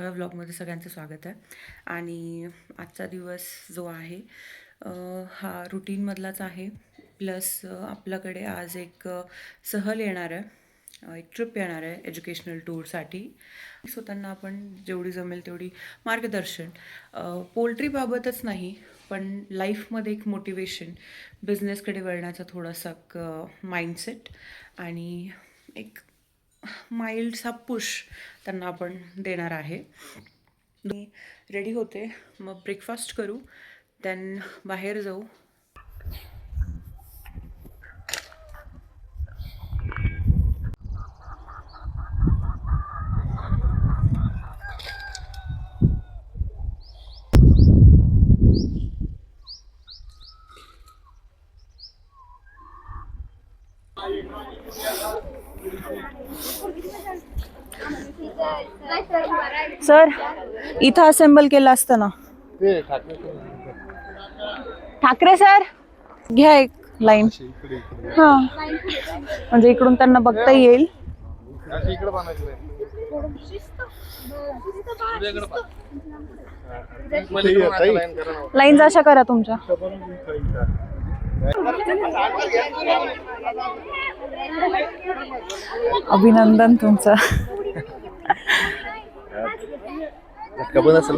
नव्या व्लॉगमध्ये सगळ्यांचं स्वागत आहे. आणि आजचा दिवस जो आहे हा रुटीनमधलाच आहे. प्लस आपल्याकडे आज एक सहल येणार आहे, एक ट्रिप येणार आहे एज्युकेशनल टूरसाठी. सो त्यांना आपण जेवढी जमेल तेवढी मार्गदर्शन, पोल्ट्रीबाबतच नाही पण लाईफमध्ये एक मोटिवेशन, बिझनेसकडे वळण्याचा थोडासा माइंडसेट आणि एक माइल्डसा पुश त्यांना आपण देणार आहे. मी रेडी होते, मग ब्रेकफास्ट करू, देन बाहेर जाऊ. सर, इथं असेंबल केलं असतं ना. ठाकरे सर, घ्या एक लाईन. हा, म्हणजे इकडून त्यांना बघता येईल. लाईन अशा करा तुमच्या. अभिनंदन तुमचं. कबन असेल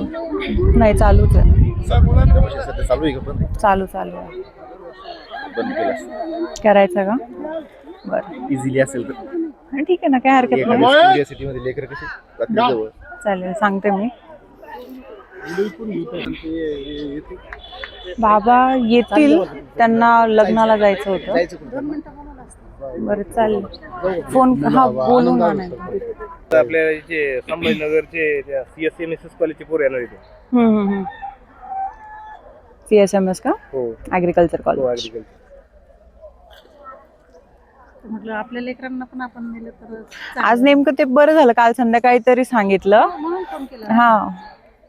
नाही, चालूच आहे. चालू आहे का? चालू आहे. बंद केलं करायचं का? बरं, इझिली असेल तर ठीक आहे ना, काय हरकत नाही. सिटी मध्ये लेकर कशी जवळ चालेल, सांगते मी. बाबा येतील, त्यांना लग्नाला जायचं होतं. बरं, चालेल. फोन हा बोलून आणायचं. आपल्या इथे संभाजीनगरचे CSMSS कॉलेजचे पोर येणार इथे. CSMS का? हो, ऍग्रिकल्चर कॉलेज. ऍग्रिकल्चर. म्हटलं आपल्या लेकरांना पण आपण नेलं तर आज नेमकं ते बरं झालं, काल संध्याकाळी तरी सांगितलं. म्हणून फोन केला. हा,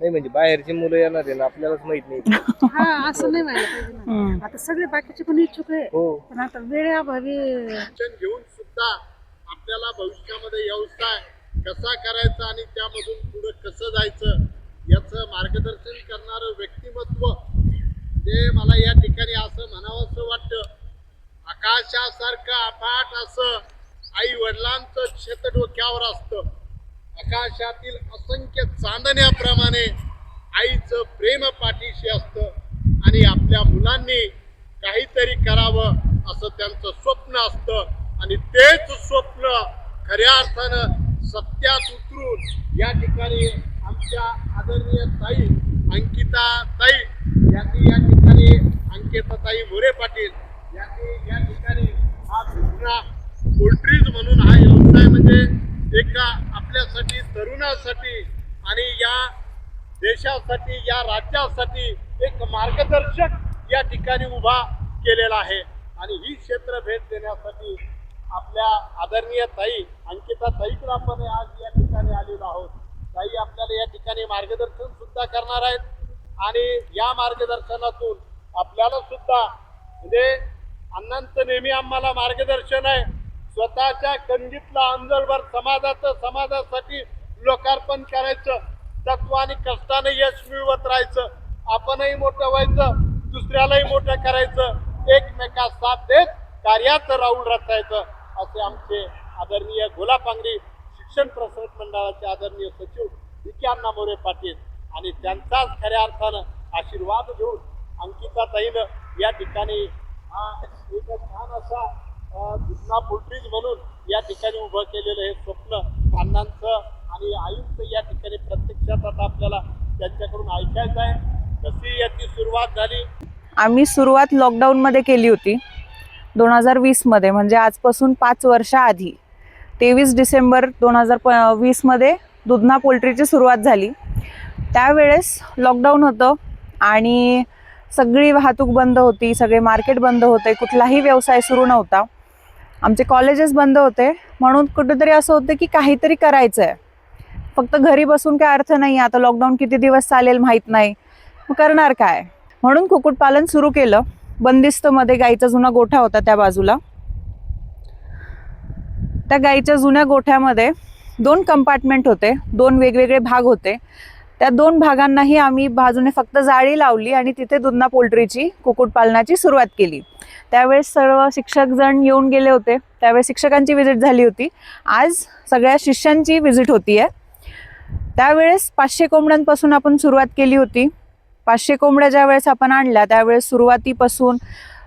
नाही म्हणजे बाहेरची मुलं येणार आहे ना, आपल्यालाच माहित नाही. हा, असं नाही व्हायला पाहिजे ना. आता सगळे बाकीचे पण इच्छुक आहे, हो, पण आता वेळेअभावी घेऊन सुद्धा आपल्याला भविष्यामध्ये व्यवसाय कसा करायचा आणि त्यामधून पुढे कसं जायचं याचं मार्गदर्शन करणारं व्यक्तिमत्व जे मला या ठिकाणी असं म्हणावंसं वाटतं. आकाशासारखं अफाट असं आई वडिलांचं छत डोक्यावर असतं. आकाशातील असंख्य चांदण्याप्रमाणे आईचं प्रेम पाठीशी असतं आणि आपल्या मुलांनी काहीतरी करावं असं त्यांचं स्वप्न असतं आणि तेच स्वप्न खऱ्या अर्थानं सत्यात उतरून या ठिकाणी आमच्या आदरणीय ताई अंकिता ताई यांनी या ठिकाणी, अंकिताताई मोरे पाटील यांनी या ठिकाणी हा दुसरा पोल्ट्रीज म्हणून हा व्यवसाय म्हणजे एका आपल्यासाठी, तरुणासाठी आणि या देशासाठी, या राज्यासाठी एक मार्गदर्शक या ठिकाणी उभा केलेला आहे. आणि ही क्षेत्र भेट देण्यासाठी आपल्या आदरणीय ताई अंकिता ताईकडे आपण आज या ठिकाणी आलेलो आहोत. ताई आपल्याला या ठिकाणी मार्गदर्शन सुद्धा करणार आहेत आणि या मार्गदर्शनातून आपल्याला सुद्धा, म्हणजे अण्णांचं नेहमी आम्हाला मार्गदर्शन आहे, स्वतःच्या कंडीतला अंजलभर समाजासाठी लोकार्पण करायचं, तत्व आणि कष्टाने यश मिळवत राहायचं, आपणही मोठं व्हायचं, दुसऱ्यालाही मोठं करायचं, एकमेकास साथ देत कार्यात राहून रचायचं, असे आमचे आदरणीय गोलापांगरी शिक्षण प्रसारक मंडळाचे आदरणीय सचिव विकी अण्णा मोरे पाटील आणि त्यांचाच खऱ्या अर्थानं आशीर्वाद घेऊन अंकिता ताईनं या ठिकाणी हा एक छान असा दुसरा पोल्ट्रीज म्हणून या ठिकाणी उभं केलेलं हे स्वप्न अण्णांचं आणि आईंचं या ठिकाणी प्रत्यक्षात आता आपल्याला त्यांच्याकडून ऐकायचं आहे. कशी याची सुरुवात झाली? आम्ही सुरुवात लॉकडाऊनमध्ये केली होती 2020 मध्ये, म्हणजे आजपासून 5 वर्षाआधी 23 डिसेंबर 2020 मध्ये दुधना पोल्ट्रीची सुरुवात झाली. त्यावेळेस लॉकडाऊन होतं आणि सगळी वाहतूक बंद होती, सगळे मार्केट बंद होते, कुठलाही व्यवसाय सुरू नव्हता, आमचे कॉलेजेस बंद होते. म्हणून कुठेतरी असं होतं की काहीतरी करायचं आहे, फक्त घरी बसून काय अर्थ नाही. आता लॉकडाऊन किती दिवस चालेल माहीत नाही, मग करणार काय. म्हणून कुक्कुटपालन सुरू केलं. बंदिस्तमध्ये गाईचा जुना गोठा होता त्या बाजूला. त्या गाईच्या जुन्या गोठ्यामध्ये 2 कंपार्टमेंट होते, 2 वेगवेगळे भाग होते. त्या 2 भागांनाही आम्ही बाजूने फक्त जाळी लावली आणि तिथे दुधना पोल्ट्रीची कुक्कुटपालनाची सुरुवात केली. त्यावेळेस सर्व शिक्षकजण येऊन गेले होते. त्यावेळेस शिक्षकांची व्हिजिट झाली होती. आज सगळ्या शिष्यांची व्हिजिट होती आहे. त्यावेळेस 500 कोंबड्यांपासून आपण सुरुवात केली होती. 500 कोंबड्या ज्यावेळेस आपण आणल्या त्यावेळेस सुरुवातीपासून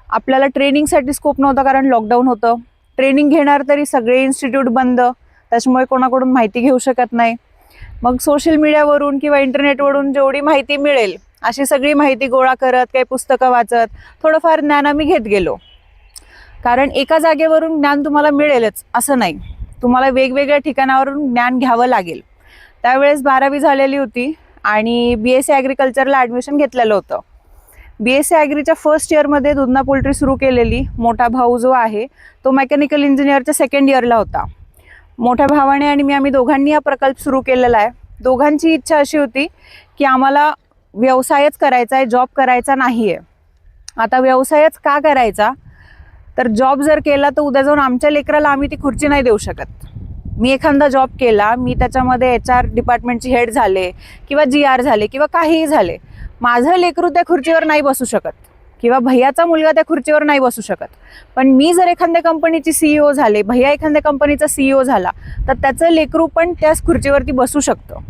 आपल्याला ट्रेनिंगसाठी स्कोप नव्हता, कारण लॉकडाऊन होतं. ट्रेनिंग घेणार तरी सगळे इन्स्टिट्यूट बंद, त्याच्यामुळे कोणाकडून माहिती घेऊ शकत नाही. मग सोशल मीडियावरून किंवा इंटरनेटवरून जेवढी माहिती मिळेल अशी सगळी माहिती गोळा करत, काही पुस्तकं वाचत थोडंफार ज्ञान आम्ही घेत गेलो. कारण एका जागेवरून ज्ञान तुम्हाला मिळेलच असं नाही, तुम्हाला वेगवेगळ्या ठिकाणावरून ज्ञान घ्यावं लागेल. त्यावेळेस 12वी झालेली होती आणि BSc ॲग्रिकल्चरला ॲडमिशन घेतलेलं होतं. BSc ॲग्रीच्या फर्स्ट इयरमध्ये दुधना पोल्ट्री सुरू केलेली. मोठा भाऊ जो आहे तो मेकॅनिकल इंजिनिअरच्या सेकंड इयरला होता. मोठ्या भावाने आणि आम्ही दोघांनी हा प्रकल्प सुरू केलेला आहे. दोघांची इच्छा अशी होती की आम्हाला व्यवसायच करायचा आहे, जॉब करायचा नाही आहे. आता व्यवसायच का करायचा, तर जॉब जर केला तर उद्या जाऊन आमच्या लेकराला आम्ही ती खुर्ची नाही देऊ शकत. मी एखादा जॉब केला, मी त्याच्यामध्ये HR डिपार्टमेंटची हेड झाले किंवा GR झाले किंवा काहीही झाले, माझं लेकरू त्या खुर्चीवर नाही बसू शकत किंवा भैयाचा मुलगा त्या खुर्चीवर नाही बसू शकत. पण मी जर एखाद्या कंपनीची CEO झाले, भैया एखाद्या कंपनीचा CEO झाला, तर त्याचं लेकरू पण त्याच खुर्चीवरती बसू शकतं.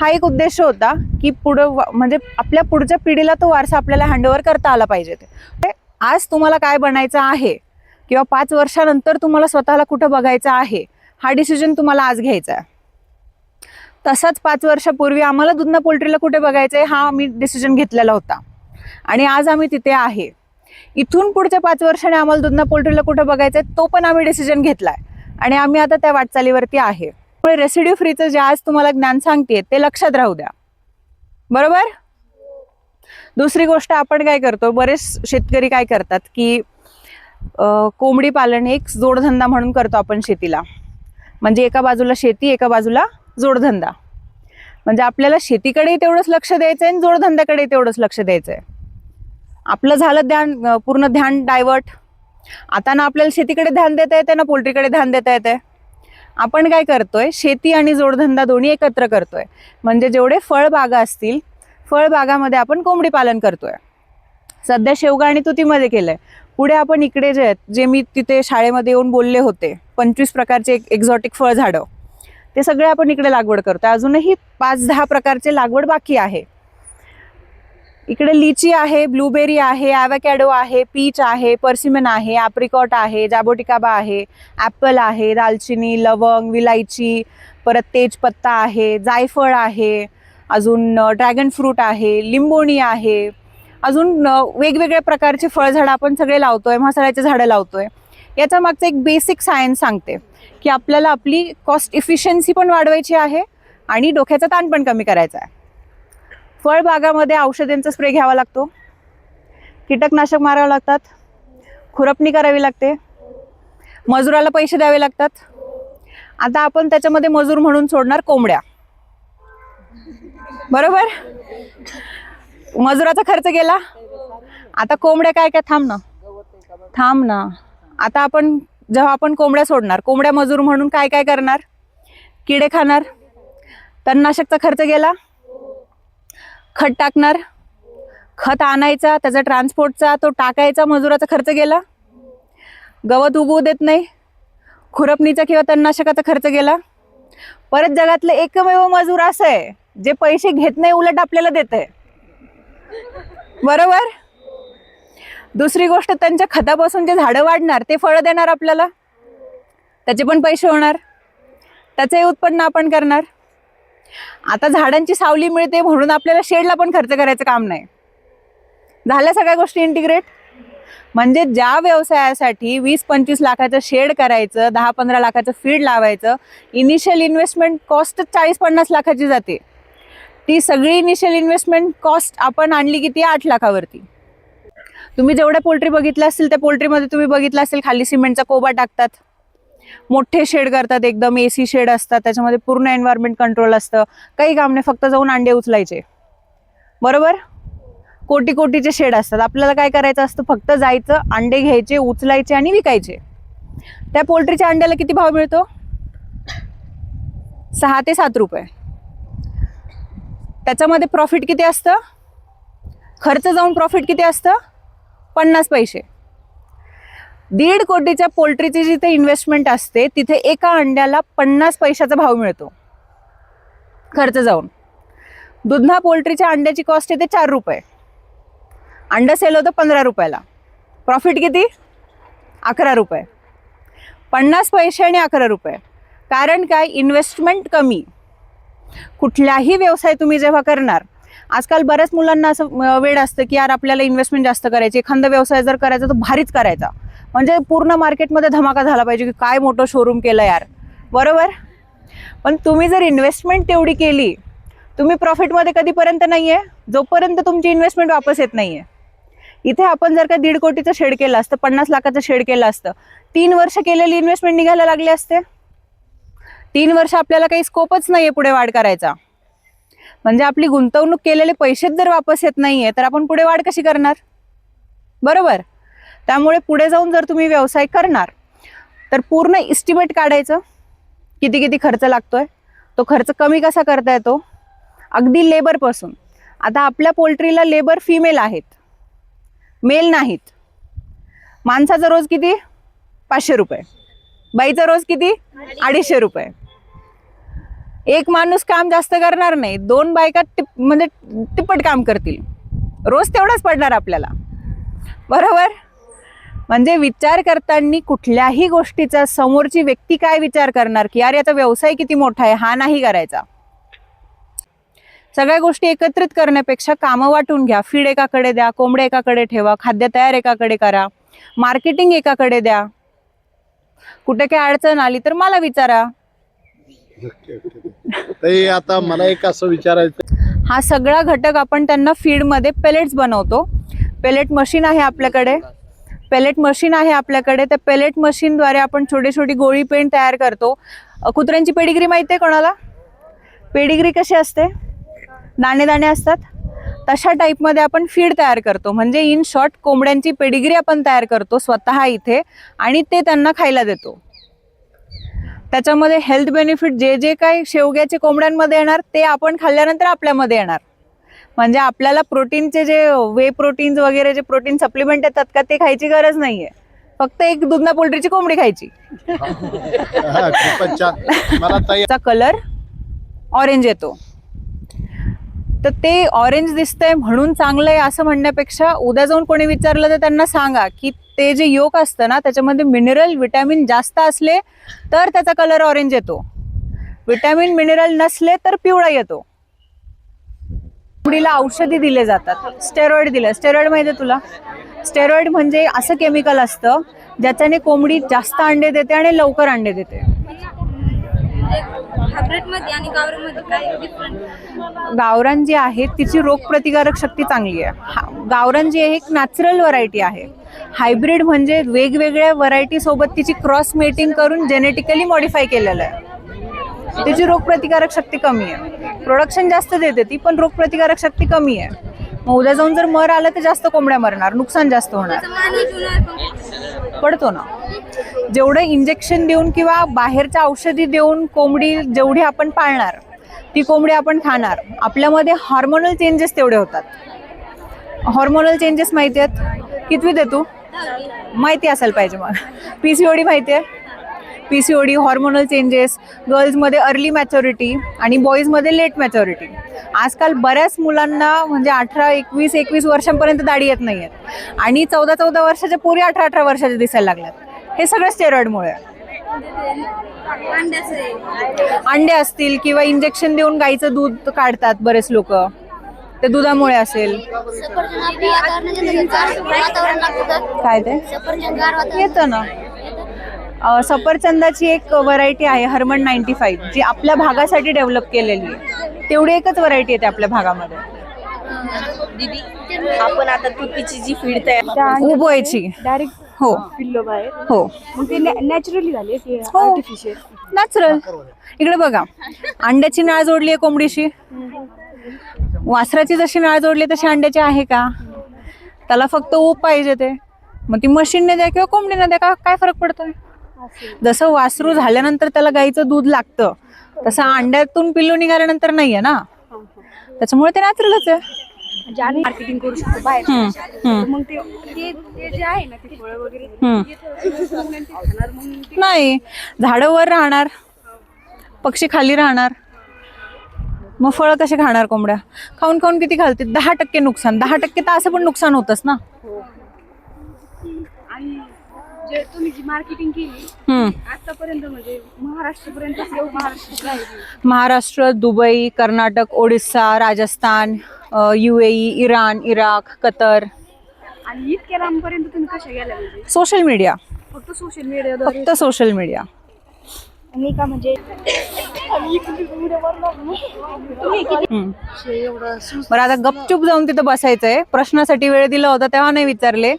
हा एक उद्देश होता की पुढं म्हणजे आपल्या पुढच्या पिढीला तो वारसा आपल्याला हँडओव्हर करता आला पाहिजे. ते आज तुम्हाला काय बनायचं आहे किंवा 5 वर्षानंतर तुम्हाला स्वतःला कुठं बघायचं आहे, हा डिसिजन तुम्हाला आज घ्यायचा आहे. तसाच 5 वर्षापूर्वी आम्हाला दुधना पोल्ट्रीला कुठे बघायचं आहे हा आम्ही डिसिजन घेतलेला होता आणि आज आम्ही तिथे आहे. इथून पुढच्या 5 वर्षाने आम्हाला दुधना पोल्ट्रीला कुठे बघायचं आहे तो पण आम्ही डिसिजन घेतला आहे आणि आम्ही आता त्या वाटचालीवरती आहे. त्यामुळे रेसिड्यू फ्रीचं जे आज तुम्हाला ज्ञान सांगते ते लक्षात राहू द्या, बरोबर. दुसरी गोष्ट आपण काय करतो, बरेच शेतकरी काय करतात की कोंबडी पालन एक जोडधंदा म्हणून करतो आपण शेतीला. म्हणजे एका बाजूला शेती, एका बाजूला जोडधंदा. म्हणजे आपल्याला शेतीकडेही तेवढंच लक्ष द्यायचं आहे आणि जोडधंद्याकडे तेवढंच लक्ष द्यायचं आहे. आपलं झालं पूर्ण ध्यान डायवर्ट. आता ना आपल्याला शेतीकडे ध्यान देता येते ना पोल्ट्रीकडे ध्यान देता येते. आपण काय करतोय, शेती आणि जोडधंदा दोन्ही एकत्र करतोय. म्हणजे जेवढे फळबागा असतील, फळबागामध्ये आपण कोंबडी पालन करतोय. सध्या शेवगा आणि तुतीमध्ये केलंय. पुढे आपण इकडे जे मी तिथे शाळेमध्ये येऊन बोलले होते 25 प्रकारचे एक्झॉटिक फळझाडं, ते सगळे आपण इकडे लागवड करतोय. अजूनही 5-10 प्रकारचे लागवड बाकी आहे. इकडे लिची आहे, ब्लूबेरी आहे, ॲव्होकॅडो आहे, पीच आहे, पर्सिमन आहे, ॲप्रिकॉट आहे, जाबोटिकाबा आहे, ॲपल आहे, दालचिनी, लवंग, विलायची, परत तेजपत्ता आहे, जायफळ आहे, अजून ड्रॅगन फ्रूट आहे, लिंबोणी आहे, अजून वेगवेगळ्या प्रकारचे फळझाडं आपण सगळे लावतोय, मसाल्याचे झाडं लावतोय. याचा मागचा एक बेसिक सायन्स सांगते की आपल्याला आपली कॉस्ट इफिशियन्सी पण वाढवायची आहे आणि डोक्याचा ताण पण कमी करायचा आहे. फळबागामध्ये औषधांचा स्प्रे घ्यावा लागतो, कीटकनाशक मारावं लागतात, खुरपणी करावी लागते, मजुराला पैसे द्यावे लागतात. आता आपण त्याच्यामध्ये मजूर म्हणून सोडणार कोंबड्या, बरोबर. मजुराचा खर्च गेला. आता कोंबड्या काय काय थांब ना. आता आपण जेव्हा आपण कोंबड्या सोडणार, कोंबड्या मजूर म्हणून काय काय करणार, किडे खाणार, तणनाशकचा खर्च गेला, खत टाकणार, खत आणायचा, त्याचा ट्रान्सपोर्टचा, तो टाकायचा, मजुराचा खर्च गेला. गवत उगवू देत नाही, खुरपणीचा किंवा तणनाशकाचा खर्च गेला. परत जगातलं एकमेव मजूर असं आहे जे पैसे घेत नाही, उलट आपल्याला देत आहे, बरोबर. दुसरी गोष्ट, त्यांच्या खतापासून जे झाडं वाढणार ते फळं देणार आपल्याला, त्याचे पण पैसे होणार, त्याचंही उत्पन्न आपण करणार. आता झाडांची सावली मिळते म्हणून आपल्याला शेडला पण खर्च करायचं काम नाही. झाल्या सगळ्या गोष्टी इंटिग्रेट. म्हणजे ज्या व्यवसायासाठी 20-25 लाखाचं शेड करायचं, 10-15 लाखाचं फीड लावायचं, इनिशियल इन्व्हेस्टमेंट कॉस्ट 40-50 लाखाची जाते. ती सगळी इनिशियल इन्व्हेस्टमेंट कॉस्ट आपण आणली किती, 8 लाखावरती. तुम्ही जेवढ्या पोल्ट्री बघितल्या असतील त्या पोल्ट्रीमध्ये तुम्ही बघितलं असेल खाली सिमेंटचा कोबा टाकतात, मोठे शेड करतात, एकदम AC शेड असतात, त्याच्यामध्ये पूर्ण एन्व्हायरमेंट कंट्रोल असतं. काही काम नाही, फक्त जाऊन अंडे उचलायचे, बरोबर. कोटीचे शेड असतात. आपल्याला काय करायचं असतं, फक्त जायचं, अंडे घ्यायचे, उचलायचे आणि विकायचे. त्या पोल्ट्रीच्या अंड्याला किती भाव मिळतो, 6 ते 7 रुपये. त्याच्यामध्ये प्रॉफिट किती असतं? खर्च जाऊन प्रॉफिट किती असतं? 50 पैसे. 1.5 कोटीच्या पोल्ट्रीची जिथे इन्व्हेस्टमेंट असते तिथे एका अंड्याला 50 पैशाचा भाव मिळतो खर्च जाऊन. दुधना पोल्ट्रीच्या अंड्याची कॉस्ट येते 4 रुपये. अंडं सेल होतं 15 रुपयाला. प्रॉफिट किती? 11 रुपये. 50 पैसे आणि 11 रुपये. कारण काय? इन्व्हेस्टमेंट कमी. कुठलाही व्यवसाय तुम्ही जेव्हा करणार, आजकाल बऱ्याच मुलांना असं वेळ असतं की यार आपल्याला इन्व्हेस्टमेंट जास्त करायची, एखादा व्यवसाय जर करायचा तर भारीच करायचा, म्हणजे पूर्ण मार्केटमध्ये धमाका झाला पाहिजे की काय मोठं शोरूम केलं यार, बरोबर. पण तुम्ही जर इन्व्हेस्टमेंट तेवढी केली, तुम्ही प्रॉफिटमध्ये कधीपर्यंत नाही आहे जोपर्यंत तुमची इन्व्हेस्टमेंट वापस येत नाही आहे. इथे आपण जर का 1.5 कोटीचं शेड केलं असतं, 50 लाखाचं शेड केलं असतं, 3 वर्ष केलेली इन्व्हेस्टमेंट निघायला लागले असते. 3 वर्ष आपल्याला काही स्कोपच नाही आहे पुढे वाढ करायचा. म्हणजे आपली गुंतवणूक केलेले पैसेच जर वापस येत नाहीये तर आपण पुढे वाढ कशी करणार, बरोबर. त्यामुळे पुढे जाऊन जर तुम्ही व्यवसाय करणार तर पूर्ण इस्टिमेट काढायचं, किती किती खर्च लागतोय, तो खर्च कमी कसा करता येतो, अगदी लेबरपासून. आता आपल्या पोल्ट्रीला लेबर फिमेल आहेत, मेल नाहीत. माणसाचा रोज किती? 500 रुपये. बाईचा रोज किती? 250 रुपये. एक माणूस काम जास्त करणार नाही, 2 बायका म्हणजे तिप्पट काम करतील, रोज तेवढाच पडणार आपल्याला, बरोबर. म्हणजे विचार करताना कुठल्याही गोष्टीचा समोरची व्यक्ती काय विचार करणार की यार याचा व्यवसाय किती मोठा आहे, हा नाही करायचा. सगळ्या गोष्टी एकत्रित करण्यापेक्षा कामं वाटून घ्या. फीड एकाकडे द्या, कोंबडे एकाकडे ठेवा, खाद्य तयार एकाकडे करा, मार्केटिंग एकाकडे द्या. कुठे काय अडचण आली तर मला विचारा. ते आता मला एक असं विचारायचं, हा सगळा घटक आपण त्यांना फीडमध्ये पेलेट्स बनवतो. पेलेट मशीन आहे आपल्याकडे. त्या पेलेट मशीनद्वारे आपण छोटी छोटी गोळी पेंड तयार करतो. कुत्र्यांची पेडिग्री माहिती आहे कोणाला? पेडिग्री कशी असते? दाणे दाणे असतात, तशा टाईपमध्ये आपण फीड तयार करतो. म्हणजे इन शॉर्ट कोंबड्यांची पेडिग्री आपण तयार करतो स्वतः इथे आणि ते त्यांना खायला देतो. त्याच्यामध्ये हेल्थ बेनिफिट जे जे काही शेवग्याचे कोंबड्यांमध्ये येणार ते आपण खाल्ल्यानंतर आपल्यामध्ये येणार. म्हणजे आपल्याला प्रोटीनचे जे वे प्रोटीन्स वगैरे जे प्रोटीन सप्लिमेंट येतात का ते खायची गरज नाहीये. फक्त एक दुधना पोल्ट्रीची कोंबडी खायची. खूपच छान. मला ताई कलर ऑरेंज येतो. तर ते ऑरेंज दिसतंय म्हणून चांगलं आहे असं म्हणण्यापेक्षा उद्या जाऊन कोणी विचारलं तर त्यांना सांगा की ते जे योक असतं ना त्याच्यामध्ये मिनरल विटॅमिन जास्त असले तर त्याचा कलर ऑरेंज येतो, विटॅमिन मिनरल नसले तर पिवळा येतो. कोंबडीला औषधी दिले जातात, स्टेरॉइड दिले. स्टेरॉइड माहिती आहे तुला? स्टेरॉइड म्हणजे असं केमिकल असतं ज्याच्याने कोंबडी जास्त अंडे देते आणि लवकर अंडे देते. गावरान जी आहे तिची रोगप्रतिकारक शक्ती चांगली आहे. गावरान जी आहे एक नॅचरल व्हरायटी आहे. हायब्रिड म्हणजे वेगवेगळ्या व्हरायटी सोबत तिची क्रॉस मेटिंग करून जेनेटिकली मॉडिफाय केलेलं आहे. तिची रोगप्रतिकारक शक्ती कमी आहे. प्रोडक्शन जास्त देते ती, पण रोगप्रतिकारक शक्ती कमी आहे. मग उद्या जाऊन जर मर आलं तर जास्त कोंबड्या मरणार, नुकसान जास्त होणार. पडतो ना. जेवढं इंजेक्शन देऊन किंवा बाहेरच्या औषधी देऊन कोंबडी जेवढी आपण पाळणार ती कोंबडी आपण खाणार. आपल्यामध्ये हार्मोनल चेंजेस तेवढे होतात. हार्मोनल चेंजेस माहिती आहेत? कितवी दे तू? माहिती असायला पाहिजे. मग PCOD माहिती आहे? PCOD हॉर्मोनल चेंजेस, गर्ल्समध्ये अर्ली मॅच्युरिटी आणि बॉईजमध्ये लेट मॅच्युरिटी. आजकाल बऱ्याच मुलांना म्हणजे 18-21 वर्षांपर्यंत दाढी येत नाही आहेत आणि 14 वर्षाच्या पोरी 18 वर्षाच्या दिसायला लागल्यात. हे सगळं स्टेरॉइडमुळे. अंडे असतील किंवा इंजेक्शन देऊन गाईचं दूध काढतात बरेच लोक, ते दुधामुळे असेल. काय ते येतं ना. सफरचंदाची एक व्हरायटी आहे हरमन 95 जी आपल्या भागासाठी डेव्हलप केलेली आहे. तेवढी एकच व्हरायटी येते आपल्या भागामध्ये. दीदी आपण आता तुतीची जी फीड तयार उभवायची डायरेक्ट हो पिल्लो बाहेर, हो मग ते नॅचरली झाले की हो. आर्टिफिशियल? नॅचरल. इकडे बघा, अंड्याची नाळ जोडली आहे कोंबडीशी. वासराची जशी नाळ जोडली तशी अंड्याची आहे का? त्याला फक्त ऊब पाहिजे. ते मग ती मशीनने द्या किंवा कोंबडीने द्या, काय फरक पडतोय? जसं वासरू झाल्यानंतर त्याला गाईचं दूध लागतं तसं अंड्यातून पिल्लू निघाल्यानंतर नाहीये ना, त्याच्यामुळे ते नॅचरलच आहे. म्हणजे आम्ही मार्केटिंग करू शकतो बाहेर. तर मग ते जे आहे ना ते फळं वगैरे ते खाणार मग ते नाही, झाडं वर राहणार, पक्षी खाली राहणार, मग फळं कसे खाणार कोंबड्या? खाऊन खाऊन किती घालते? 10% नुकसान. 10% तर असं पण नुकसान होतच ना. आणि जे तुम्ही जी मार्केटिंग केली आतापर्यंत म्हणजे महाराष्ट्रपर्यंत महाराष्ट्रात राहिली. Maharashtra, Dubai, Karnataka, Odisha, Rajasthan, UAE, Iran, Iraq, कतर. आणि इतक्या लांबपर्यंत तुम्ही कशा गेल्या म्हणजे सोशल मीडिया, फक्त सोशल मीडिया फक्त सोशल मीडिया. आणि का म्हणजे बरं, आता गपचूप जाऊन तिथं बसायचंय. प्रश्नासाठी वेळ दिला होता तेव्हा नाही विचारले.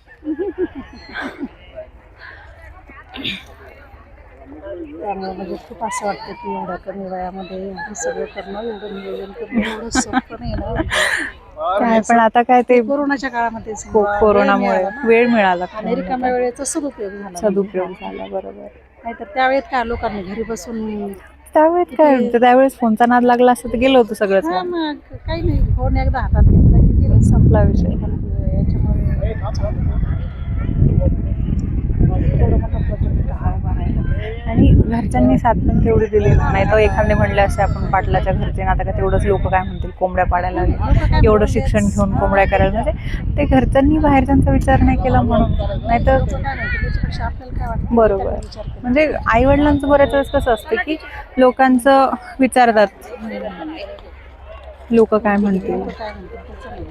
त्यामुळे म्हणजे खूप असं वाटतं की एवढ्या कमी वयामध्ये हे सगळं करणं, एवढं नियोजन करणं एवढं सोपं नाही ना. काय पण आता काय ते कोरोनाच्या काळामध्ये कोरोनामुळे वेळ मिळाला, आणि रिकाम्या वेळेचा सदुपयोग झाला. बरोबर. नाहीतर त्यावेळेत काय लोकांनी घरी बसून त्यावेळेस काय होतं, त्यावेळेस फोनचा नाद लागला असतं तर गेलो होतो सगळंच. हा मग काही नाही, फोन एकदा हातात घेतला की गेलं. संपला विषय. याच्यामुळे थोडं मोठा प्रोजेक्ट भरायला. आणि घरच्यांनी साथ पण तेवढी दिली ना, नाही तर एखादे म्हणले असे आपण पाटलाच्या घरचे ना, आता का तेवढंच लोक काय म्हणतील, कोंबड्या पाडायला लागले, एवढं शिक्षण घेऊन कोंबड्या करायला. म्हणजे ते घरच्यांनी बाहेरच्यांचा विचार नाही केला म्हणून. नाही तर त्याच्यापेक्षा आपल्याला काय वाटतं बरोबर. म्हणजे आई वडिलांचं बऱ्याच वेळेस कसं असतं की लोकांचं विचारतात, लोक काय म्हणतील. काय म्हणतात त्याचं नाही.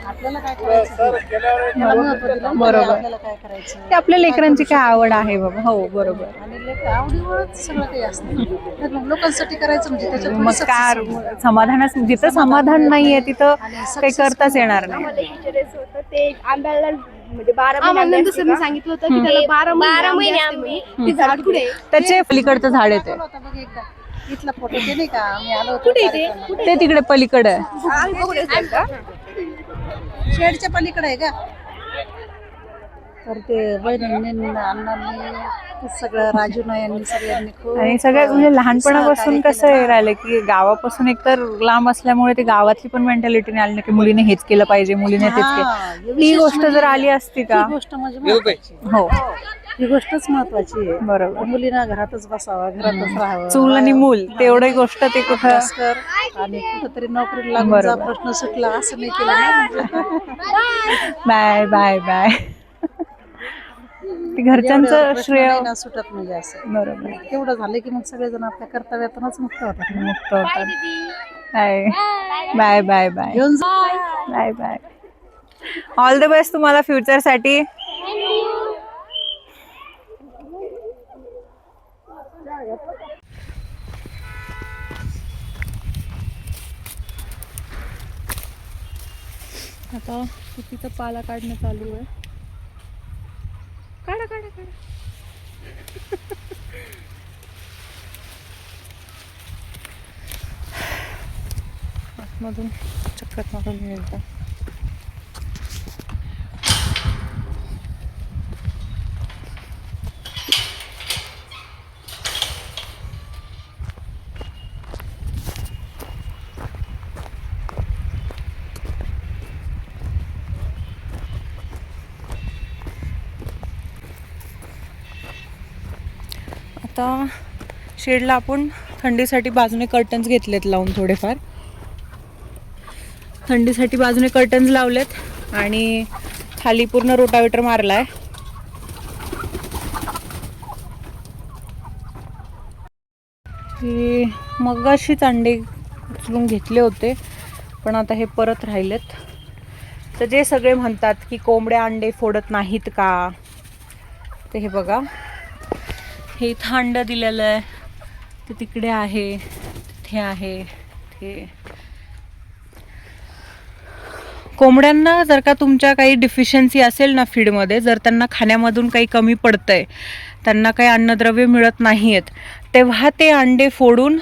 आपल्याला काय करायचं त्याला महत्त्व दिलं, बरोबर. आपल्याला काय करायचं ते आपल्या लेकरांची काय आवड आहे बाबा. हो बरोबर. आणि आवडीवरच सगळं काही असतं. तर मग लोकांसाठी करायचं म्हणजे त्याच्यात मग काय समाधानच, जिथं समाधान नाहीये तिथं काही करताच येणार नाही. इंटरेस्ट होतं ते आंब्याला म्हणजे 12 महिने दुसऱ्यांनी सांगितलं होतं की त्याला 12 महिने आंबे ते झाड कुठे त्याचे पलीकडचं झाड आहे ते. बघ एकदा इथला फोटो ते नाही का आम्ही आलो होतो कार्यक्रमाला. ते तिकडे पलीकडे आहे. शेडच्या पलीकडे आहे का? तर ते बहिणींनी अण्णांनी ते सगळं राजूना यांनी सगळ्यांनी खूप आणि सगळ्यात म्हणजे लहानपणापासून कसं हे राहिलं की गावापासून एकतर लांब असल्यामुळे ते गावातली पण मेंटॅलिटी नाही आली ना की मुलीने हेच केलं पाहिजे, मुलीने तेच केलं. ती गोष्ट जर आली असती का, ही गोष्ट म्हणजे महत्त्वाची. हो ही गोष्टच महत्वाची आहे. बरोबर. मुलींना घरातच बसावं, घरातच राहावं, चूल आणि मूल तेवढी गोष्ट ते कुठं. अभ्यास कर आणि कुठंतरी नोकरीला लागून जा, प्रश्न सुटला असं नाही केलं ना. Bye bye bye. ते घरच्यांचं प्रश्न श्रेय. नाही ना सुटत म्हणजे असं. बरोबर. तेवढं झालं की मग सगळेजण आपल्या कर्तव्यातूनच मुक्त होतात. मुक्त होतात. बाय बाय बाय बाय घेऊन जा. Bye bye. All the best तुम्हाला फ्युचरसाठी. आता चुकीचा पाला काढणं चालू आहे. काढा काढा काढा. आतमधून चक्कर मारून येईल. आता शेडला आपण थंडीसाठी बाजूने कर्टन्स घेतलेत लावून, थोडेफार थंडीसाठी बाजूने कर्टन्स लावलेत आणि खाली पूर्ण रोटावेटर मारलाय. हे मगाशीच अंडे उचलून घेतले होते पण आता हे परत राहिलेत. तर जे सगळे म्हणतात की कोंबड्या अंडे फोडत नाहीत का, ते हे बघा, हे इथं अंडं दिलेलं आहे, ते तिकडे आहे, तिथे आहे. ते कोंबड्यांना जर का तुमच्या काही डिफिशियन्सी असेल ना फीडमध्ये, जर त्यांना खाण्यामधून काही कमी पडतंय, त्यांना काही अन्नद्रव्य मिळत नाही आहेत, तेव्हा ते अंडे फोडून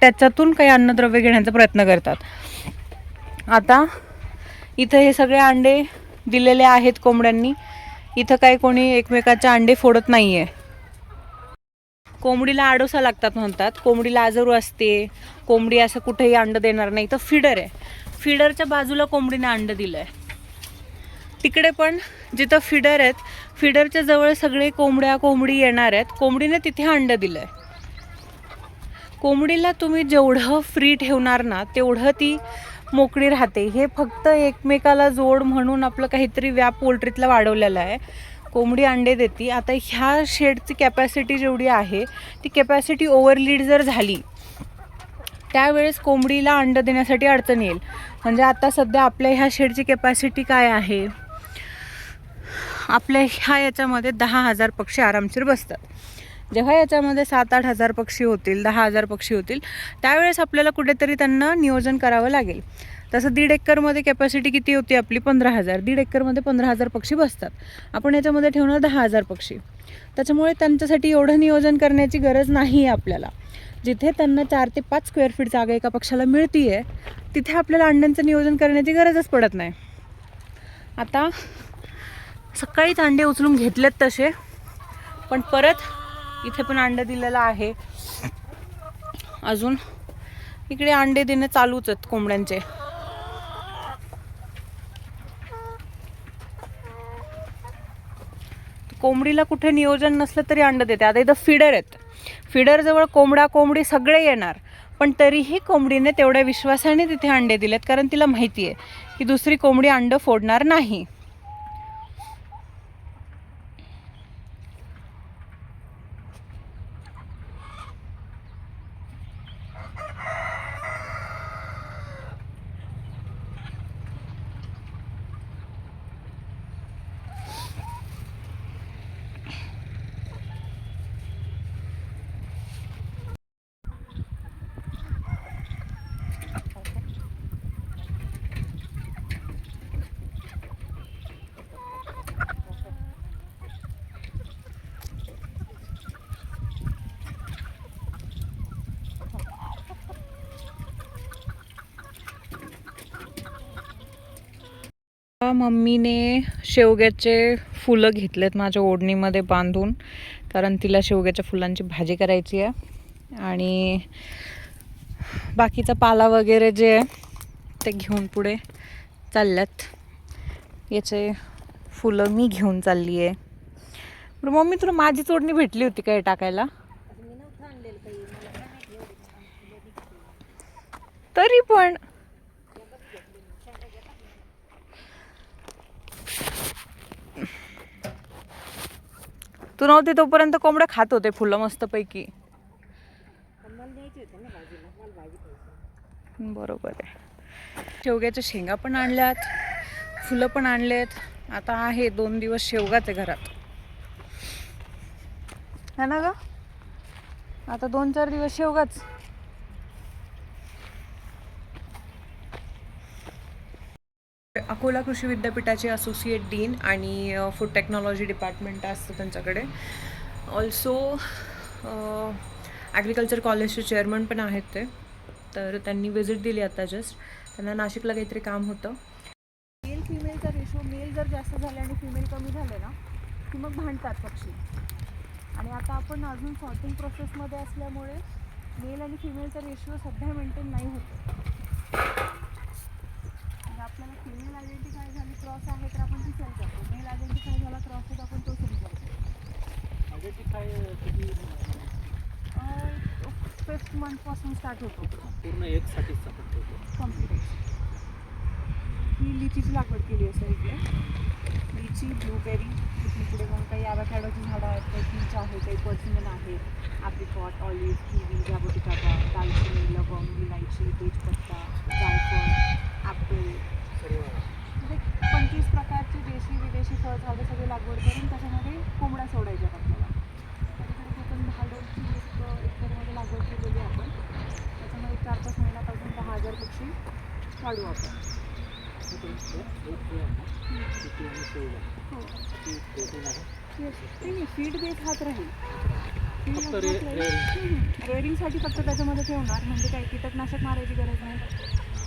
त्याच्यातून काही अन्नद्रव्य घेण्याचा प्रयत्न करतात. आता इथं हे सगळे अंडे दिलेले आहेत कोंबड्यांनी, इथं काही कोणी एकमेकाचे अंडे फोडत नाही आहे. कोंबडीला आडोसा लागतात म्हणतात, कोंबडीला आजारू असते, कोंबडी असं कुठेही अंड देणार नाही. तर फिडर आहे, फिडरच्या बाजूला कोंबडीने अंड दिलं आहे. तिकडे पण जिथं फिडर आहेत, फिडरच्या जवळ सगळे कोंबडी येणार आहेत, कोंबडीने तिथे अंड दिलं आहे. कोंबडीला तुम्ही जेवढं फ्री ठेवणार ना तेवढं ती मोकळी राहते. हे फक्त एकमेकाला जोड म्हणून आपलं काहीतरी व्याप पोल्ट्रीतला वाढवलेला आहे. कोंबडी अंडे देते. आता ह्या शेडची कॅपॅसिटी जेवढी आहे ती कॅपॅसिटी ओव्हरलीड जर झाली त्यावेळेस कोंबडीला अंड देण्यासाठी अडचण येईल. म्हणजे आता सध्या आपल्या ह्या शेडची कॅपॅसिटी काय आहे, आपल्या ह्या याच्यामध्ये 10,000 पक्षी आरामशीर बसतात. जेव्हा याच्यामध्ये 7-8 हजार पक्षी होतील, 10,000 पक्षी होतील, त्यावेळेस आपल्याला कुठेतरी त्यांना नियोजन करावं लागेल. तसं 1.5 एकरमध्ये कॅपॅसिटी किती होती आपली? 15,000. 1.5 एकरमध्ये 15,000 पक्षी बसतात. आपण याच्यामध्ये ठेवणार 10,000 पक्षी. त्याच्यामुळे त्यांच्यासाठी एवढं नियोजन करण्याची गरज नाही आहे आपल्याला. जिथे त्यांना 4 ते 5 स्क्वेअर फीट जागा एका पक्षाला मिळती आहे तिथे आपल्याला अंड्यांचं नियोजन करण्याची गरजच पडत नाही. आता सकाळीच अंडे उचलून घेतलेत तसे, पण परत इथे पण अंडे दिलेलं आहे. अजून इकडे अंडे देणं चालूच आहेत कोंबड्यांचे. कोंबडीला कुठे नियोजन नसलं तरी अंड देते. आता इथं फिडर आहेत, फिडरजवळ कोंबडी सगळे येणार, पण तरीही कोंबडीने तेवढ्या विश्वासाने तिथे अंडे दिलेत, कारण तिला माहिती आहे की दुसरी कोंबडी अंड फोडणार नाही. मम्मीने शेवग्याचे फुलं घेतलेत माझ्या ओढणीमध्ये बांधून, कारण तिला शेवग्याच्या फुलांची भाजी करायची आहे. आणि बाकीचा पाला वगैरे जे आहे ते घेऊन पुढे चालल्यात. याचे फुलं मी घेऊन चालली आहे. बरं मम्मी, तुला माझीच ओढणी भेटली होती काय टाकायला? तरी पण तू नव्हती तोपर्यंत कोंबड्या खात होते फुलं मस्तपैकी. बरोबर आहे. शेवग्याच्या शेंगा पण आणल्यात, फुलं पण आणलेत. आता आहे 2 दिवस शेवगाच आहे घरात, है ना ग? आता 2-4 दिवस शेवगाच. अकोला कृषी विद्यापीठाचे असोसिएट डीन आणि फूड टेक्नॉलॉजी डिपार्टमेंट असतं त्यांच्याकडे. ऑल्सो ॲग्रिकल्चर कॉलेजचे चेअरमन पण आहेत ते. तर त्यांनी विजिट दिली आता जस्ट. त्यांना नाशिकला काहीतरी काम होतं. मेल फिमेलचा रेशो, मेल जर जास्त झाले आणि फिमेल कमी झाले ना की मग भांडतात पक्षी. आणि आता आपण अजून सॉर्टिंग प्रोसेसमध्ये असल्यामुळे मेल आणि फिमेलचा रेशो सध्या मेंटेन नाही होतो. आपल्याला फिमेल आयडेंटिफाय झाली क्रॉस आहे तर आपण ती सेल करतो. मेल आयडेंटिफाय झाला क्रॉस आहे तर आपण तो सेल करतो. आयडेंटिफाय 5th मंथपासून स्टार्ट होतो. पूर्ण एकसाठी कम्प्लीट. ही लिचीची लागवड केली असं इकडे. लिची, ब्लूबेरी, इथून पुढे मग काही ॲव्होकॅडोची झाडं आहेत, काही पीच आहे, काही पर्सिमन आहे, ॲप्रिकॉट, ऑलिव्ह, किवी, जाबोटिकाबा, दालचिनी, लवंग, विलायची, तेजपत्ता, जायफळ, ॲपल, म्हणजे 25 प्रकारचे देशी विदेशी फळझाडं सगळे लागवड करून त्याच्यामध्ये कोंबड्या सोडायच्यात आपल्याला. त्याच्याकडे आपण 10 डोसची एक एकरमध्ये लागवड केलेली आपण. त्याच्यामध्ये 4-5 महिन्यात अजून 10,000 पक्षी काढू आपण. फीड बेस हात राहील. रेअरिंगसाठी फक्त त्याच्यामध्ये ठेवणार, म्हणजे काही कीटकनाशक मारायची गरज नाही,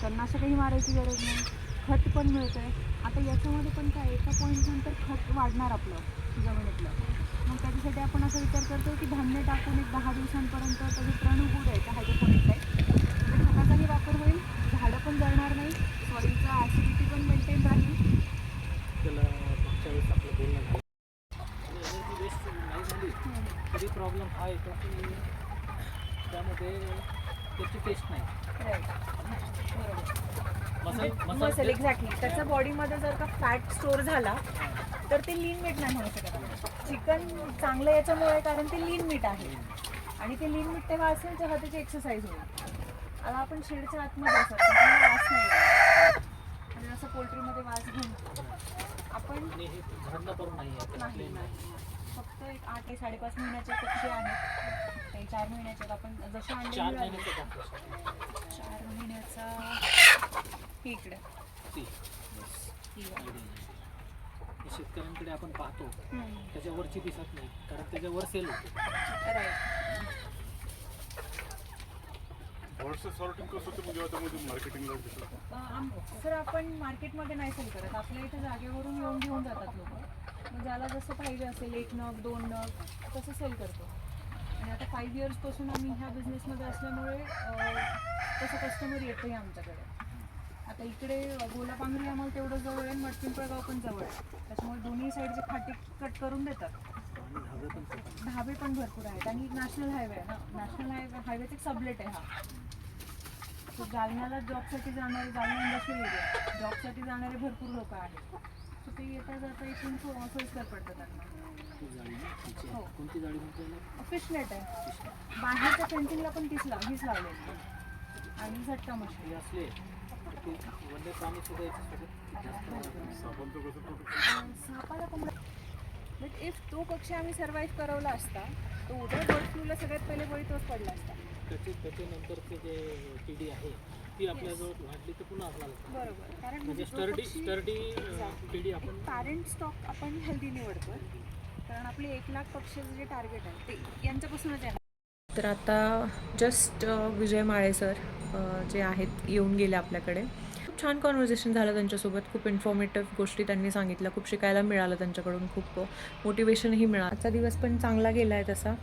तणनाशकही मारायची गरज नाही, खत पण मिळतं आहे. आता याच्यामध्ये पण काय, एका पॉईंट नंतर खत वाढणार आपलं जमिनीतलं. मग त्याच्यासाठी आपण असा विचार करतो की धान्य टाकून एक 10 दिवसांपर्यंत त्याचे तण उगू द्यायचं हायड्रोपोनिक टाईप. म्हणजे खताचाही वापर होईल, झाडं पण जळणार नाही, सॉईलचा ॲसिडिटी पण मेंटेन राहील. त्याला मागच्या वेळेस आपलं बोलणं झालं एनर्जी वेस्ट नाही झाली तरी प्रॉब्लेम हा येतो की त्यामध्ये त्याची टेस्ट नाही. Muscle exactly. त्याच्या बॉडीमध्ये जर का फॅट स्टोअर झाला तर ते लीन मीठ नाही म्हणू शकत. चिकन चांगलं याच्यामुळे कारण ते लीन मीठ आहे आणि ते लीन मीठ तेव्हा असेल जेव्हा त्याची एक्सरसाइज होईल. आता आपण शेडच्या आतमध्ये असतो त्यामुळे वास नाही येत. आणि असं पोल्ट्रीमध्ये वास घेऊन आपण आणि हे झाडणं करून नाही आहे नाही फक्त एक 8 ते 5.5 महिन्याचे पक्षी आहेत. काही 4 महिन्याचे आपण जसे अंडे 4 मिळाले. महिन्याचं दाखव 4 महिन्याचा हे इकडे ती ही वाली. शेतकऱ्यांकडे आपण पाहतो हम्म. त्याच्यावरची दिसत नाही कारण त्याच्यावर सेल होते. राईट. सर आपण मार्केटमध्ये नाही सेल करत. आपल्या इथे जागेवरून येऊन घेऊन जातात लोक. मग ज्याला जसं पाहिजे असेल 1 नग 2 नग तसं सेल करतो. आणि आता 5 इयर्सपासून आम्ही ह्या बिझनेसमध्ये असल्यामुळे तसं कस्टमर येतंही आमच्याकडे. आता इकडे गोलापांगरी आम्हाला तेवढं जवळ आहे, मटपिंपळगाव पण जवळ आहे, त्याच्यामुळे दोन्ही साईडचे फाटी कट करून देतात. ढाबे पण भरपूर आहेत आणि नॅशनल हायवे आहे ना. नॅशनल हायवेचा एक सबलेट आहे हा. तो जालन्याला जॉबसाठी जाणारे, जालना इंडस्ट्रियल एरिया जॉबसाठी जाणारे भरपूर लोक आहेत. सो ते येता जाता इथून सोयीस्कर पडतं त्यांना. हो. कोणती जाळी म्हणतो फिश नेट आहे. बाहेरच्या फेन्सिंगला पण हीच लावलेली आणि झटका मशीन. हे असले तर ते वन्य प्राणी सुद्धा याच्यासोबत सापाला पण बट इफ तो पक्षी आम्ही सर्वाईव्ह करवला असता तर उद्या बर्ड फ्लूला सगळ्यात पहिले बळी तोच पडला असता. त्याच्यानंतरचे जे पिढी आहे ती आपल्याजवळ वाढली तर पुन्हा आपल्याला बरोबर. कारण म्हणजे तो स्टर्डी पक्षी- स्टर्डी पिढी आपण पॅरेंट स्टॉक आपण हेल्दी निवडतो. कारण आपले 1 लाख पक्षीचं जे टार्गेट आहे ते यांच्यापासूनच येणार. तर आता जस्ट विजय माळे सर जे आहेत येऊन गेले आपल्याकडे. खूप छान कॉन्व्हर्सेशन झालं त्यांच्यासोबत. खूप इन्फॉर्मेटिव्ह गोष्टी त्यांनी सांगितल्या. खूप शिकायला मिळालं त्यांच्याकडून. खूप मोटिवेशनही मिळालं. आजचा दिवस पण चांगला गेला आहे तसा.